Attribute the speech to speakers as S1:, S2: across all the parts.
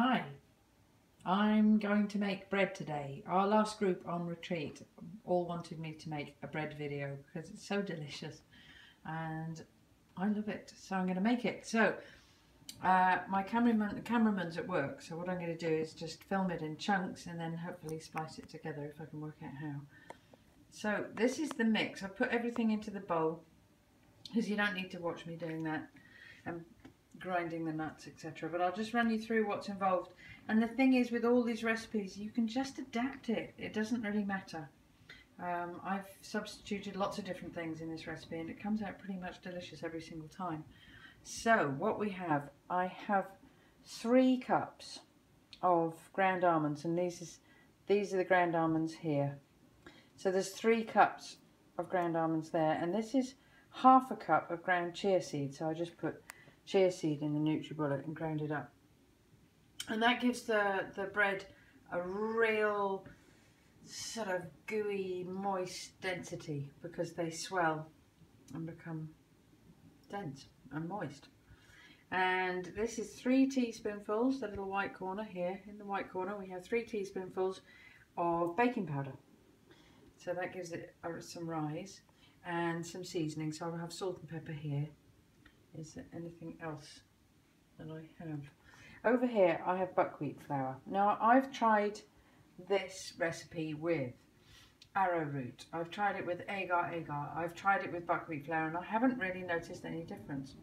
S1: Hi, I'm going to make bread today. Our last group on retreat all wanted me to make a bread video because it's so delicious and I love it, so I'm going to make it. So my cameraman's at work, so what I'm going to do is just film it in chunks and then hopefully splice it together if I can work out how. So this is the mix. I've put everything into the bowl because you don't need to watch me doing that and grinding the nuts, etc. But I'll just run you through what's involved. And the thing is, with all these recipes, you can just adapt it. It doesn't really matter. I've substituted lots of different things in this recipe and it comes out pretty much delicious every single time. So what we have, I have 3 cups of ground almonds, and these are the ground almonds here. So there's 3 cups of ground almonds there, and this is half a cup of ground chia seed. So I just put chia seed in the NutriBullet and ground it up. And that gives the bread a real sort of gooey, moist density because they swell and become dense and moist. And this is 3 teaspoonfuls, the little white corner here. In the white corner we have 3 teaspoonfuls of baking powder. So that gives it some rise and some seasoning. So I'll have salt and pepper here. Is there anything else that I have? Over here I have buckwheat flour. Now I've tried this recipe with arrowroot, I've tried it with agar, I've tried it with buckwheat flour, and I haven't really noticed any difference.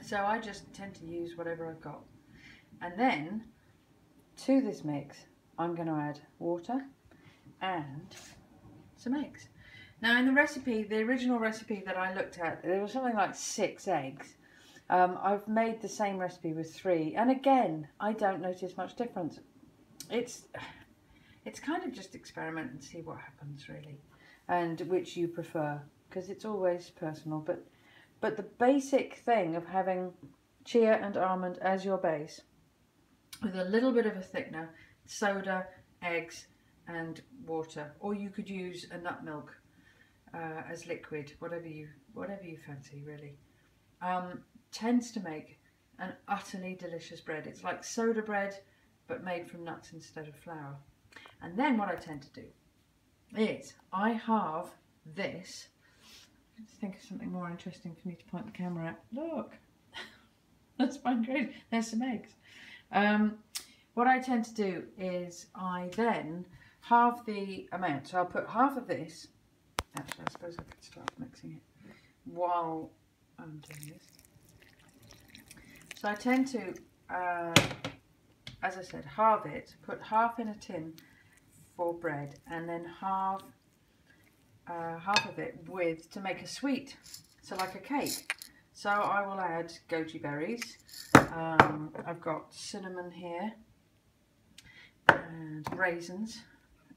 S1: So I just tend to use whatever I've got. And then to this mix I'm going to add water and some eggs. Now in the recipe, the original recipe that I looked at, there was something like 6 eggs. I've made the same recipe with 3, and again I don't notice much difference. It's kind of just experiment and see what happens really, and which you prefer, because it's always personal. But the basic thing of having chia and almond as your base, with a little bit of a thickener, soda, eggs and water, or you could use a nut milk as liquid, whatever you fancy really, tends to make an utterly delicious bread. It's like soda bread but made from nuts instead of flour. And then what I tend to do is I halve this. Let's think of something more interesting for me to point the camera at. Look, that's fine, great. There's some eggs. What I tend to do is I then halve the amount. So I'll put half of this. Actually, I suppose I could start mixing it while I'm doing this. So I tend to, as I said, halve it, put half in a tin for bread, and then half of it to make a sweet, so like a cake. So I will add goji berries. I've got cinnamon here and raisins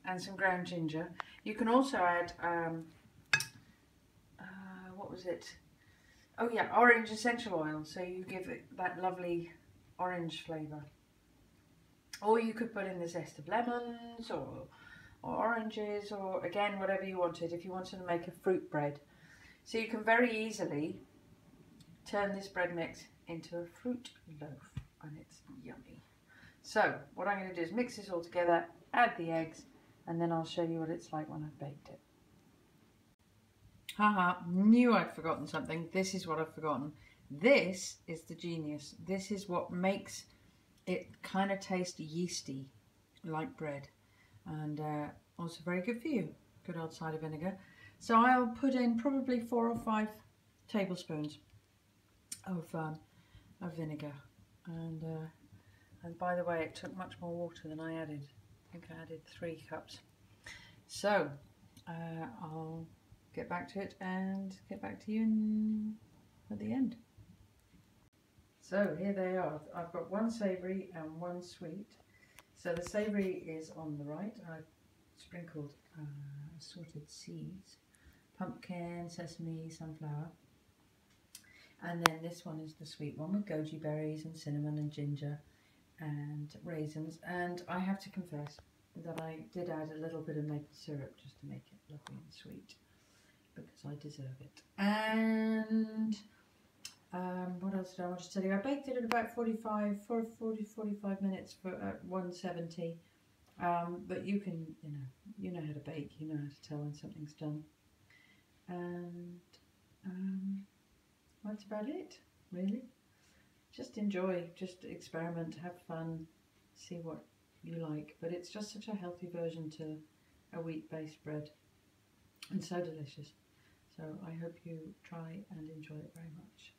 S1: and some ground ginger. You can also add what was it? Oh yeah, orange essential oil, so you give it that lovely orange flavour. Or you could put in the zest of lemons or oranges, or again whatever you wanted, if you wanted to make a fruit bread. So you can very easily turn this bread mix into a fruit loaf, and it's yummy. So what I'm going to do is mix this all together, add the eggs, and then I'll show you what it's like when I've baked it. Haha, knew I'd forgotten something. This is what I've forgotten. This is the genius. This is what makes it kind of taste yeasty, like bread, and also very good for you. Good old cider vinegar. So I'll put in probably 4 or 5 tablespoons of vinegar, and by the way, it took much more water than I added. I think I added 3 cups. So I'll get back to it and get back to you at the end. So here they are. I've got 1 savoury and 1 sweet. So the savoury is on the right. I've sprinkled assorted seeds, pumpkin, sesame, sunflower. And then this one is the sweet one with goji berries and cinnamon and ginger and raisins. And I have to confess that I did add a little bit of maple syrup just to make it lovely and sweet, because I deserve it. And What else did I want to tell you? I baked it at about 45 minutes for at 170. But you can, you know how to bake, you know how to tell when something's done. And that's about it, really. Just enjoy, just experiment, have fun, see what you like. But it's just such a healthy version to a wheat-based bread, and so delicious. So I hope you try and enjoy it very much.